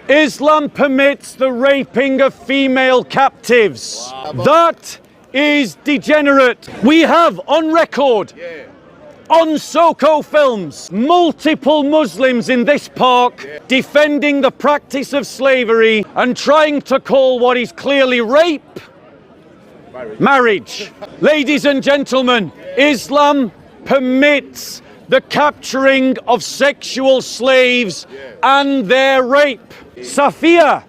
Islam permits the raping of female captives. That is degenerate. We have on record, on soco films, multiple Muslims in this park defending the practice of slavery and trying to call what is clearly rape marriage. Ladies and gentlemen, Islam permits the capturing of sexual slaves and their rape. Safiya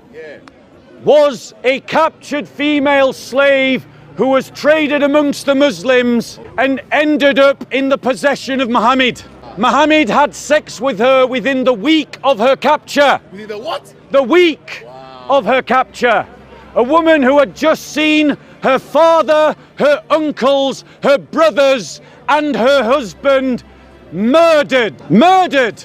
was a captured female slave who was traded amongst the Muslims and ended up in the possession of Muhammad. Muhammad had sex with her within the week of her capture. Within the what? The week of her capture. A woman who had just seen her father, her uncles, her brothers, and her husband murdered. Murdered!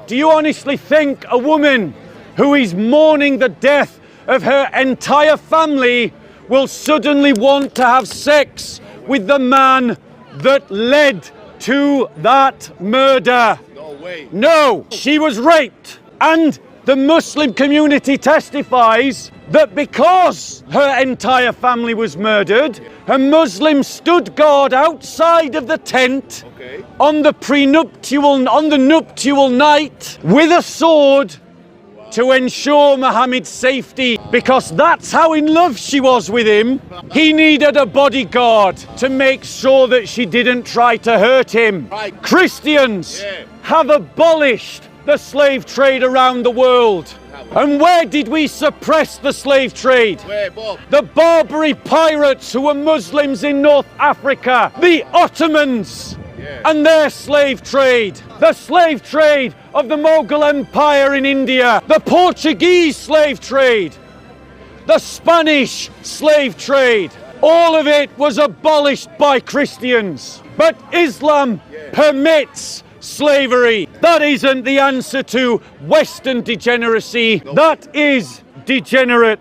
Do you honestly think a woman who is mourning the death of her entire family will suddenly want to have sex with the man that led to that murder? No way. No, she was raped. And the Muslim community testifies that because her entire family was murdered, a Muslim stood guard outside of the tent on the nuptial night with a sword to ensure Muhammad's safety, because that's how in love she was with him. He needed a bodyguard to make sure that she didn't try to hurt him. Christians have abolished the slave trade around the world. And where did we suppress the slave trade? Where, Bob? The Barbary pirates who were Muslims in North Africa, the Ottomans and their slave trade, the slave trade of the Mughal Empire in India, the Portuguese slave trade, the Spanish slave trade. All of it was abolished by Christians. But Islam permits slavery. That isn't the answer to Western degeneracy. That is degenerate.